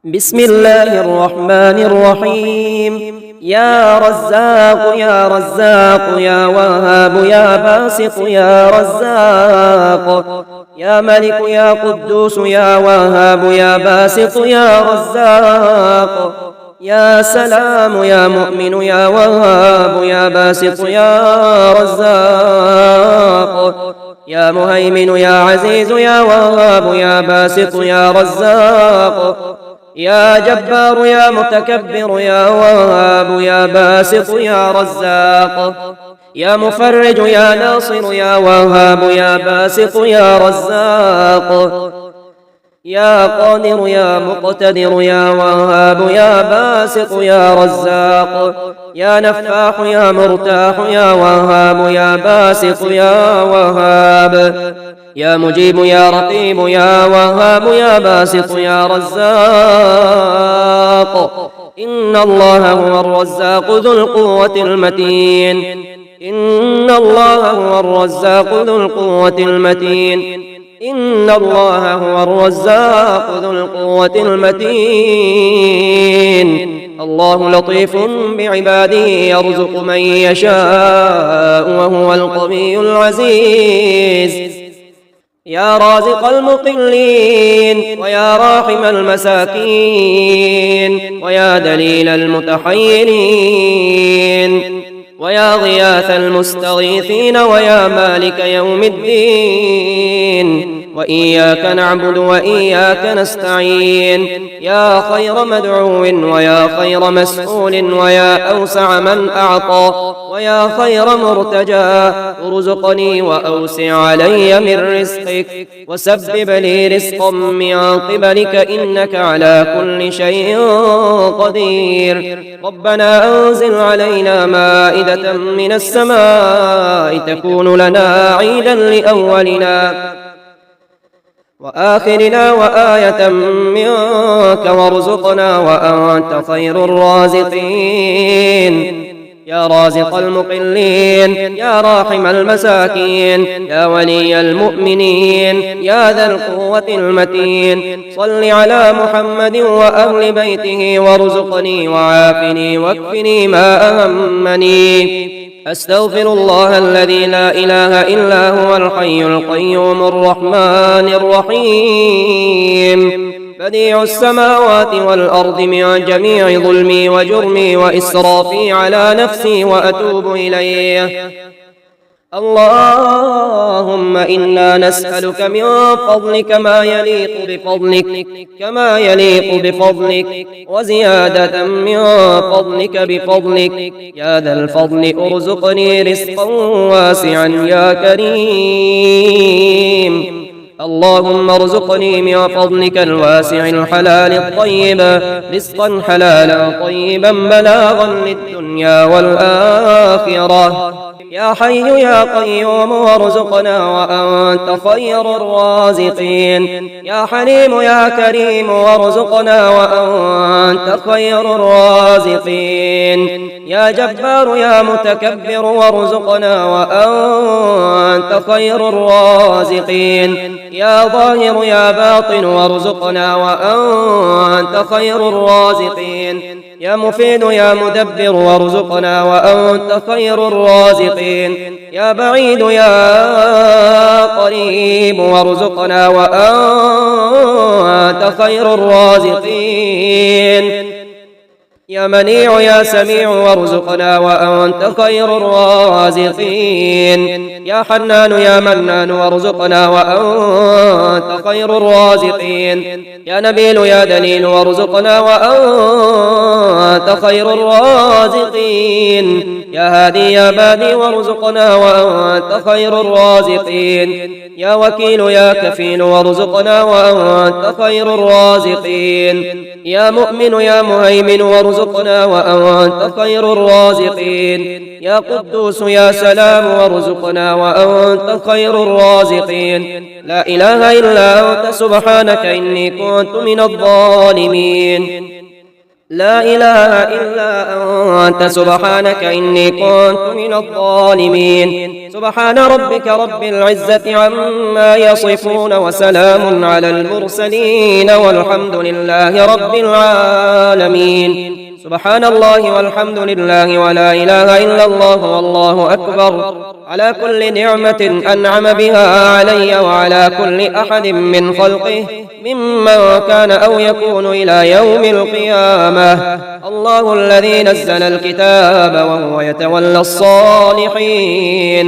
بسم الله الرحمن الرحيم. يا رزاق يا رزاق يا وهاب يا باسط يا رزاق، يا ملك يا قدوس يا وهاب يا باسط يا رزاق، يا سلام يا مؤمن يا وهاب يا باسط يا رزاق، يا مهيمن يا عزيز يا وهاب يا باسط يا رزاق، يا جبار يا متكبر يا وهاب يا باسط يا رزاق، يا مفرج يا ناصر يا وهاب يا باسط يا رزاق، يا قادر يا مقتدر يا وهاب يا باسط يا رزاق، يا نفاح يا مرتاح يا وهاب يا باسط يا وهاب، يا مجيب يا رقيب يا وهاب يا باسط يا رزاق. إن الله هو الرزاق ذو القوة المتين، إن الله هو الرزاق ذو القوة المتين، إن الله هو الرزاق ذو القوة المتين. الله لطيف بعباده يرزق من يشاء وهو القوي العزيز. يا رازق المقلين ويا راحم المساكين ويا دليل المتحيرين ويا غياث المستغيثين ويا مالك يوم الدين، وإياك نعبد وإياك نستعين. يا خير مدعو ويا خير مسؤول ويا أوسع من أعطى ويا خير مرتجى، ارزقني وأوسع علي من رزقك وسبب لي رزقا من قبلك، إنك على كل شيء قدير. ربنا أنزل علينا مائدة من السماء تكون لنا عيدا لأولنا وآخرنا وآية منك وارزقنا وأنت خير الرازقين. يا رازق المقلين يا راحم المساكين يا ولي المؤمنين يا ذا القوة المتين، صل على محمد وأهل بيته وارزقني وعافني واكفني ما أهمني. أستغفر الله الذي لا إله إلا هو الحي القيوم الرحمن الرحيم، بديع السماوات والأرض من جميع ظلمي وجرمي وإسرافي على نفسي وأتوب إليه. اللهم إنا نسألك من فضلك ما يليق بفضلك وزيادة من فضلك بفضلك. يا ذا الفضل ارزقني رزقا واسعا يا كريم. اللهم ارزقني من فضلك الواسع الحلال الطيب رزقا حلالا طيبا بلاغا للدنيا والآخرة. يا حي يا قيوم وارزقنا وأنت خير الرازقين. يا حليم يا كريم وارزقنا وأنت خير الرازقين. يا جبار يا متكبر وارزقنا وأنت خير الرازقين. يا ظاهر يا باطن وارزقنا وأنت خير الرازقين. يا مفيد يا مدبر وارزقنا وأنت خير الرازقين. يا بعيد يا قريب وارزقنا وأنت خير الرازقين. يا منيع يا سميع وارزقنا وأنت خير الرازقين. يا حنان يا منان وارزقنا وأنت خير الرازقين. يا نبيل يا دليل وارزقنا وأنت خير الرازقين. يا هادي يا بادي وارزقنا وأنت خير الرازقين. يا وكيل يا كفيل وارزقنا وأنت خير الرازقين. يا مؤمن يا مهيمن وارزقنا وأنت خير الرازقين. يا قدوس يا سلام وارزقنا وأنت خير الرازقين. لا إله إلا أنت سبحانك إني كنت من الظالمين. لا إله إلا أنت سبحانك إني كنت من الظالمين. سبحان ربك رب العزة عما يصفون وسلام على المرسلين والحمد لله رب العالمين. سبحان الله والحمد لله ولا إله إلا الله والله أكبر على كل نعمة أنعم بها علي وعلى كل أحد من خلقه ممن كان أو يكون إلى يوم القيامة. الله الذي نزل الكتاب وهو يتولى الصالحين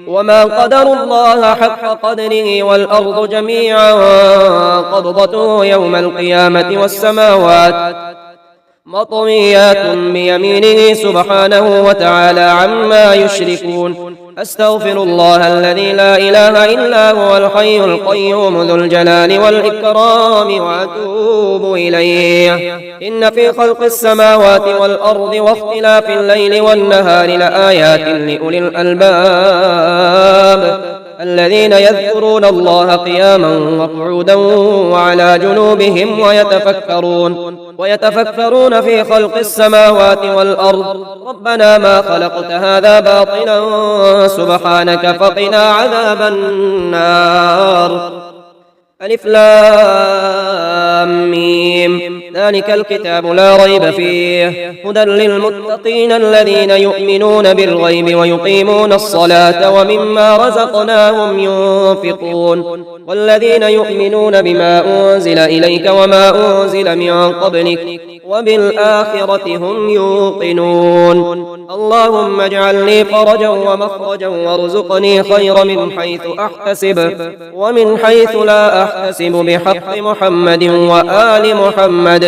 وما قدر الله حق قدره والأرض جميعا قبضته يوم القيامة والسماوات مطويات بيمينه سبحانه وتعالى عما يشركون. أستغفر الله الذي لا إله إلا هو الحي القيوم ذو الجلال والإكرام وأتوب إليه. إن في خلق السماوات والأرض واختلاف الليل والنهار لآيات لأولي الألباب الذين يذكرون الله قياما وقعودا وعلى جنوبهم ويتفكرون في خلق السماوات والأرض ربنا ما خلقت هذا باطلا سبحانك فقنا عذاب النار. ألف لام ميم ذلك الكتاب لا ريب فيه هدى للمتقين الذين يؤمنون بالغيب ويقيمون الصلاة ومما رزقناهم ينفقون والذين يؤمنون بما أنزل إليك وما أنزل من قبلك وبالآخرة هم يوقنون. اللهم اجعل لي فرجا ومخرجا وارزقني خير من حيث أحتسب ومن حيث لا أحتسب بحق محمد وآل محمد.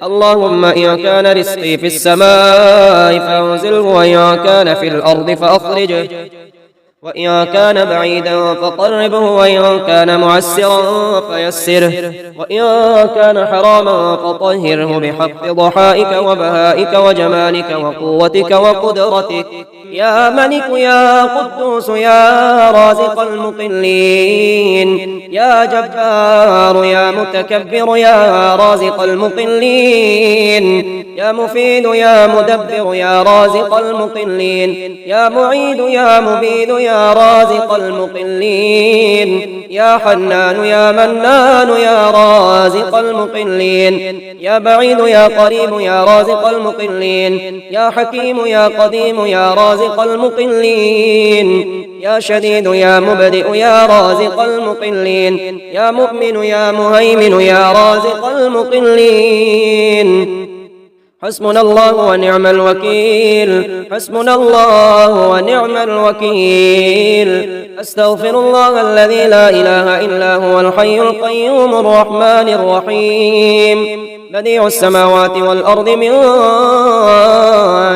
اللهم إن كان رزقي في السماء فأنزله وإن كان في الأرض فأخرجه وإن كان بعيدا فقربه وإن كان معسرا فيسره وإن كان حراما فطهره بحق ضحائك وبهائك وجمالك وقوتك وقدرتك يا ملك يا قدوس يا رازق المقلين يا جبار يا متكبر يا رازق المقلين يا مفيد يا مدبر يا رازق المقلين يا معيد يا مبيد يا رازق المقلين يا حنان يا منان يا رازق المقلين يا بعيد يا قريب يا رازق المقلين يا حكيم يا قديم يا رازق المقلين يا شديد يا مبدئ يا رازق المقلين يا مؤمن يا مهيمن يا رازق المقلين. حسبنا الله ونعم الوكيل حسبنا الله ونعم الوكيل. أستغفر الله الذي لا إله إلا هو الحي القيوم الرحمن الرحيم بديع السماوات والأرض من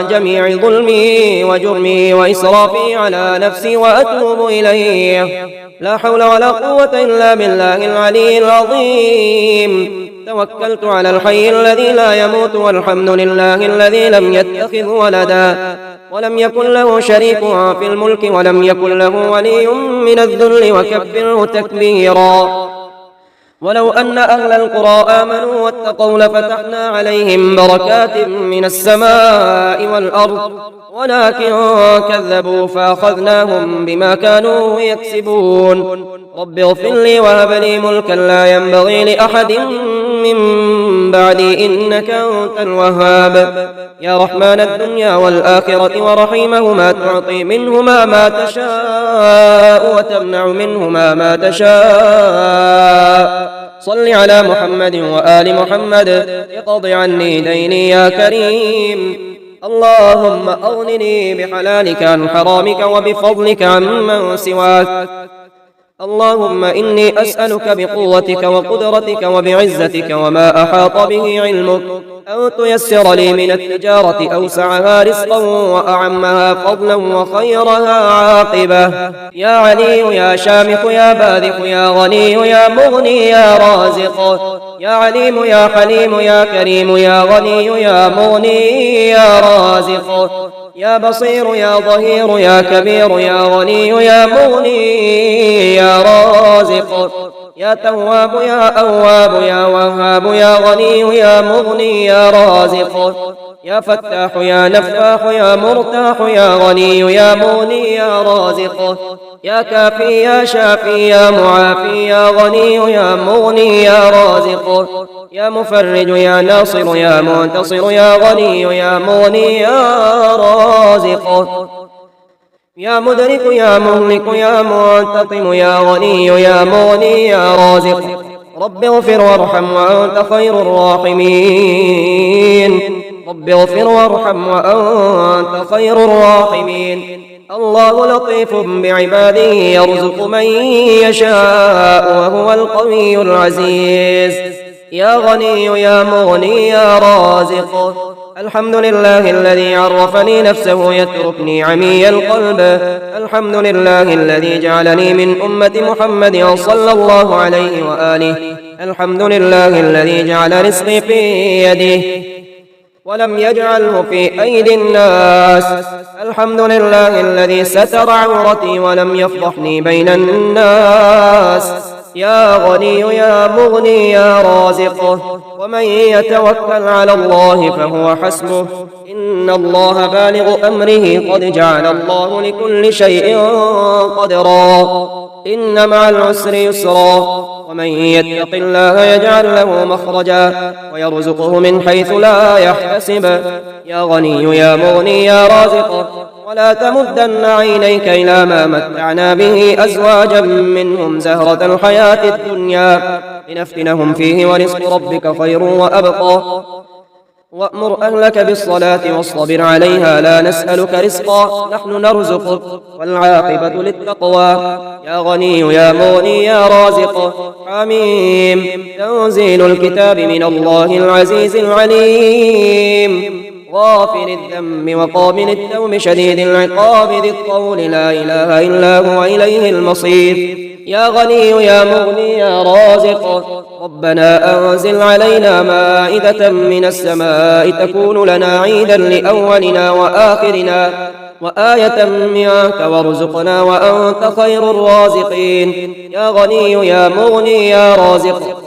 جميع ظلمي وجرمي وإسرافي على نفسي وأتوب إليه. لا حول ولا قوة إلا بالله العلي العظيم. توكلت على الحي الذي لا يموت والحمد لله الذي لم يتخذ ولدا ولم يكن له شريك في الملك ولم يكن له ولي من الذل وكبره تكبيرا. ولو أن أهل القرى آمنوا واتقوا لفتحنا عليهم بركات من السماء والأرض ولكن كذبوا فأخذناهم بما كانوا يكسبون. رب اغفر لي وهب لي ملكا لا ينبغي لأحد من بعدي إنك أنت الوهاب. يا رحمن الدنيا والآخرة ورحيمهما تعطي منهما ما تشاء وتمنع منهما ما تشاء. صل على محمد وآل محمد اقض عني ديني يا كريم. اللهم أغنني بحلالك عن حرامك وبفضلك عمن سواك. اللهم إني أسألك بقوتك وقدرتك وبعزتك وما أحاط به علمك أو تيسر لي من التجارة أوسعها رزقا وأعمها فضلا وخيرها عاقبة. يا علي يا شامخ يا باذخ يا غني يا مغني يا رازق يا عليم يا حليم يا كريم يا غني يا مغني يا رازق يا بصير يا ظهير يا كبير يا غني يا مغني يا رازق يا تواب يا أواب يا وهاب يا غني يا مغني يا رازق يا فتاح يا نفاح يا مرتاح يا غني يا مغني يا رازق يا كافي يا شافي يا معافي يا غني يا مغني يا رازق يا مفرج يا ناصر يا منتصر يا غني يا مغني يا رازق يا مدرك يا مهلك يا منتقم يا غني يا مغني يا رازق رب اغفر وارحم وأنت خير الراحمين رب اغفر وارحم وأنت خير الراحمين الله لطيف بعباده يرزق من يشاء وهو القوي العزيز يا غني يا مغني يا رازق الحمد لله الذي عرفني نفسه يتركني عمي القلب الحمد لله الذي جعلني من أمة محمد صلى الله عليه وآله الحمد لله الذي جعل رزقي في يده ولم يجعله في أيدي الناس الحمد لله الذي ستر عورتي ولم يفضحني بين الناس يا غني يا مغني يا رازق ومن يتوكل على الله فهو حسبه إن الله بالغ أمره قد جعل الله لكل شيء قدرا إن مع العسر يسرا ومن يتق الله يجعل له مخرجا ويرزقه من حيث لا يحتسب يا غني يا مغني يا رازق ولا تمدن عينيك إلى ما متعنا به أزواجا منهم زهرة الحياة الدنيا لنفتنهم فيه ورزق ربك خير وأبقى وأمر أهلك بالصلاة واصطبر عليها لا نسألك رزقا نحن نرزقك والعاقبة للتقوى يا غني يا مغني يا رازق حميم تنزيل الكتاب من الله العزيز العليم غافر الذنب وقابل التوب شديد العقاب ذي الطول لا إله إلا هو إليه المصير يا غني يا مغني يا رازق ربنا أنزل علينا مائدة من السماء تكون لنا عيدا لأولنا وآخرنا وآية منك وارزقنا وأنت خير الرازقين يا غني يا مغني يا رازق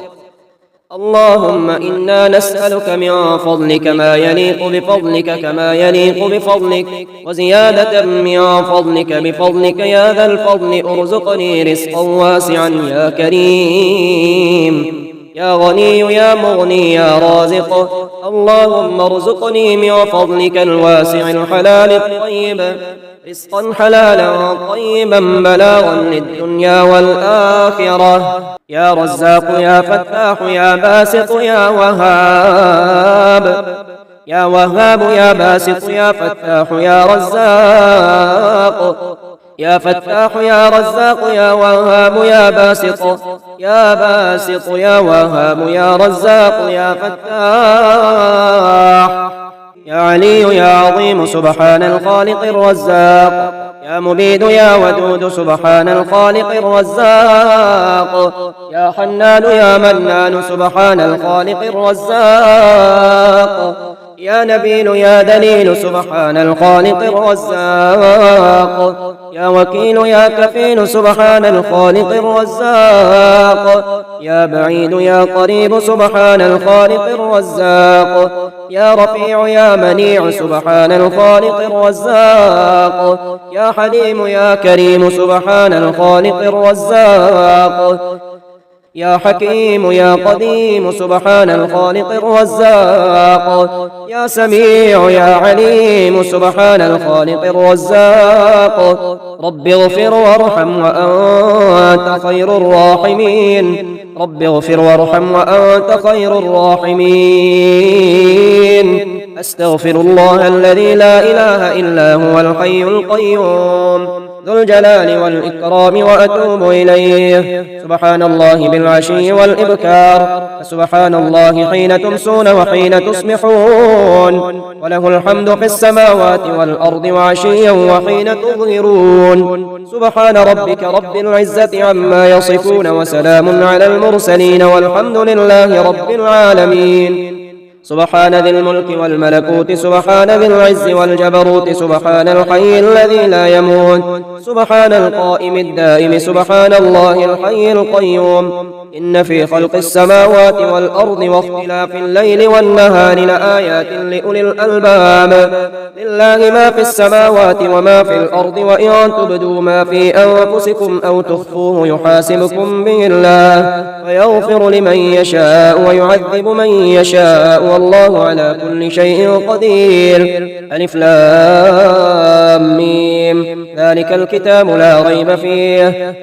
اللهم إنا نسألك من فضلك ما يليق بفضلك كما يليق بفضلك وزيادة من فضلك بفضلك يا ذا الفضل ارزقني رزقا واسعا يا كريم يا غني يا مغني يا رازق اللهم ارزقني من فضلك الواسع الحلال الطيب رزقا حلالا طيبا بلاغا للدنيا والآخرة يا رزاق يا فتاح يا باسط يا وهاب يا وهاب يا باسط يا فتاح يا رزاق يا فتاح يا رزاق يا وهاب يا باسط يا وهاب يا رزاق يا فتاح يا علي يا عظيم سبحان الخالق الرزاق يا مبيد يا ودود سبحان الخالق الرزاق يا حنان يا منان سبحان الخالق الرزاق يا نبيل يا دليل سبحان الخالق الرزاق يا وكيل يا كفيل سبحان الخالق الرزاق يا بعيد يا قريب سبحان الخالق الرزاق يا رفيع يا منيع سبحان الخالق الرزاق يا حليم يا كريم سبحان الخالق الرزاق يا حكيم يا قديم سبحان الخالق الرزاق يا سميع يا عليم سبحان الخالق الرزاق رب اغفر وارحم وأنت خير الراحمين رب اغفر وارحم وأنت خير الراحمين أستغفر الله الذي لا إله إلا هو الحي القيوم ذو الجلال والإكرام وأتوب إليه سبحان الله بالعشي والإبكار سبحان الله حين تمسون وحين تصبحون وله الحمد في السماوات والأرض وعشيا وحين تظهرون سبحان ربك رب العزة عما يصفون وسلام على المرسلين والحمد لله رب العالمين سبحان ذي الملك والملكوت سبحان ذي العز والجبروت سبحان الحي الذي لا يموت سبحان القائم الدائم سبحان الله الحي القيوم إن في خلق السماوات والأرض واختلاف الليل والنهار لآيات لأولي الألباب لله ما في السماوات وما في الأرض وإن تبدوا ما في أنفسكم أو تخفوه يحاسبكم به الله فيغفر لمن يشاء ويعذب من يشاء والله على كل شيء قدير. ألف لام ميم ذلك الكتاب لا ريب فيه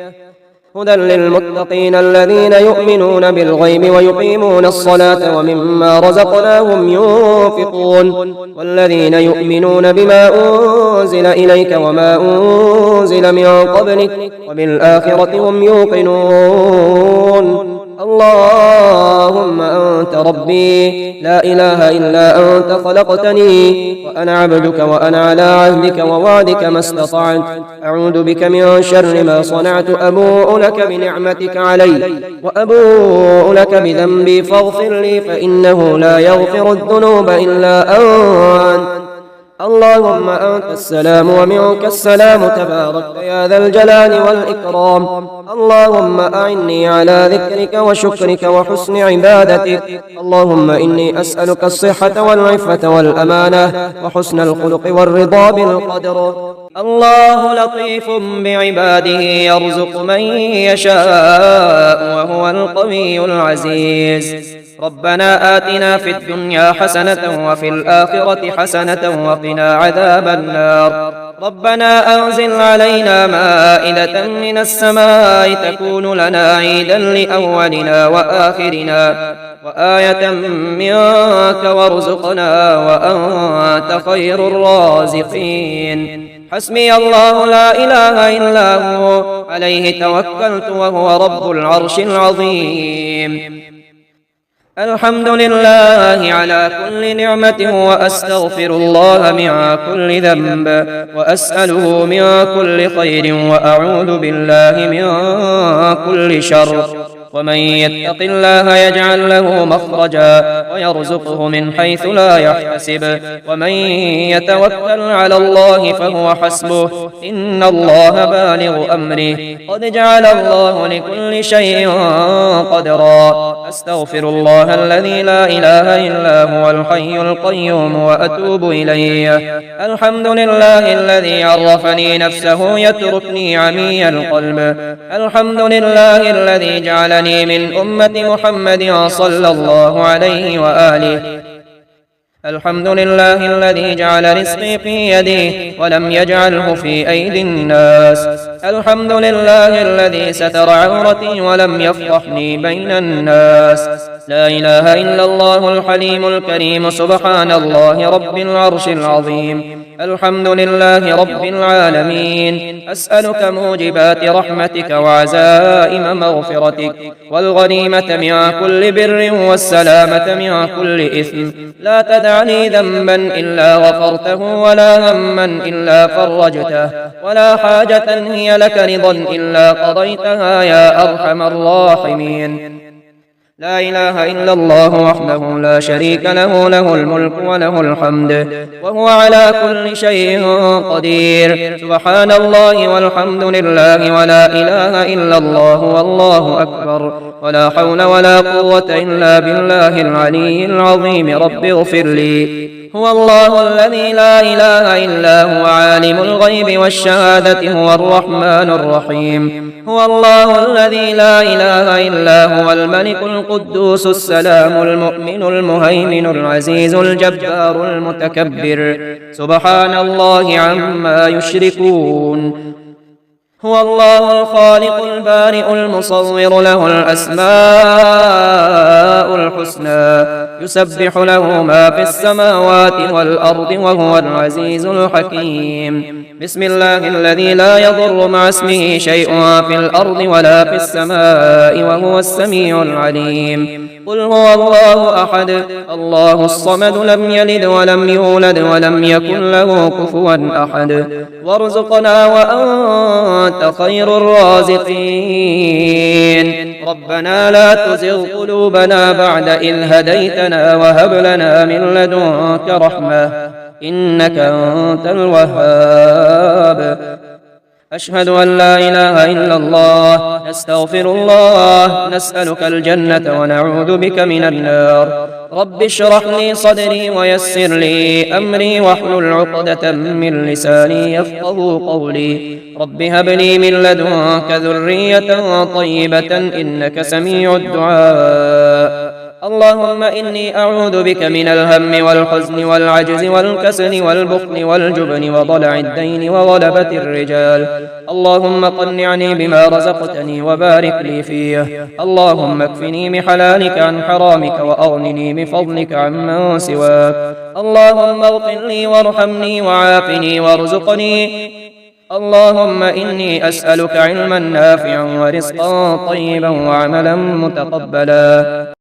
هدى للمتقين الذين يؤمنون بالغيب ويقيمون الصلاة ومما رزقناهم ينفقون والذين يؤمنون بما أنزل إليك وما أنزل من قبلك وبالآخرة هم يوقنون. اللهم أنت ربي لا إله إلا أنت خلقتني وأنا عبدك وأنا على عهدك ووعدك ما استطعت أعوذ بك من شر ما صنعت أبوء لك بنعمتك علي وأبوء لك بذنبي فاغفر لي فإنه لا يغفر الذنوب إلا أنت. اللهم أنت السلام ومنك السلام تبارك يا ذا الجلال والإكرام. اللهم أعني على ذكرك وشكرك وحسن عبادتك. اللهم إني أسألك الصحة والعفة والأمانة وحسن الخلق والرضا بالقدر. الله لطيف بعباده يرزق من يشاء وهو القوي العزيز. ربنا آتنا في الدنيا حسنة وفي الآخرة حسنة وقنا عذاب النار. ربنا أنزل علينا مائدة من السماء تكون لنا عيدا لأولنا وآخرنا وآية منك وارزقنا وأنت خير الرازقين. حسبي الله لا إله إلا هو عليه توكلت وهو رب العرش العظيم. الحمد لله على كل نعمة وأستغفر الله من كل ذنب وأسأله من كل خير وأعوذ بالله من كل شر. ومن يتق الله يجعل له مخرجا ويرزقه من حيث لا يحتسب ومن يتوكل على الله فهو حسبه إن الله بالغ أمره قد جعل الله لكل شيء قدرا. أستغفر الله الذي لا إله إلا هو الحي القيوم وأتوب إليه. الحمد لله الذي عرفني نفسه يتركني عمي القلب. الحمد لله الذي جعلني من أمة محمد صلى الله عليه وآله. الحمد لله الذي جعل رزقي في يدي ولم يجعله في أيدي الناس. الحمد لله الذي ستر عورتي ولم يفضحني بين الناس. لا إله إلا الله الحليم الكريم سبحان الله رب العرش العظيم. الحمد لله رب العالمين. أسألك موجبات رحمتك وعزائم مغفرتك والغنيمة من كل بر والسلامة من كل إثم. لا تدع لي ذنبا إلا غفرته ولا هما إلا فرجته ولا حاجة هي لك رضا إلا قضيتها يا أرحم الراحمين. لا إله إلا الله وحده لا شريك له له الملك وله الحمد وهو على كل شيء قدير. سبحان الله والحمد لله ولا إله إلا الله والله أكبر ولا حول ولا قوة إلا بالله العلي العظيم. رب اغفر لي. هو الله الذي لا إله إلا هو عالم الغيب والشهادة هو الرحمن الرحيم. هو الله الذي لا إله إلا هو الملك القدوس السلام المؤمن المهيمن العزيز الجبار المتكبر. سبحان الله عما يشركون. هو الله الخالق البارئ المصور له الأسماء الحسنى يسبح له ما في السماوات والأرض وهو العزيز الحكيم. بسم الله الذي لا يضر مع اسمه شيء في الأرض ولا في السماء وهو السميع العليم. قل هو الله أحد الله الصمد لم يلد ولم يولد ولم يكن له كفوا أحد. وارزقنا وأنت خير الرازقين. ربنا لا تزغ قلوبنا بعد إذ هديتنا وهب لنا من لدنك رحمة إنك أنت الوهاب. أشهد أن لا إله إلا الله. نستغفر الله. نسألك الجنة ونعوذ بك من النار. رب اشرح لي صدري ويسر لي أمري واحلل عقدة من لساني يفقه قولي. رب هب لي من لدنك ذرية طيبة إنك سميع الدعاء. اللهم إني أعوذ بك من الهم والحزن والعجز والكسل والبخل والجبن وضلع الدين وغلبة الرجال. اللهم قنعني بما رزقتني وبارك لي فيه. اللهم اكفني بحلالك عن حرامك وأغنني بفضلك عمن سواك. اللهم اغفر لي وارحمني وعافني وارزقني. اللهم إني أسألك علما نافعا ورزقا طيبا وعملا متقبلا.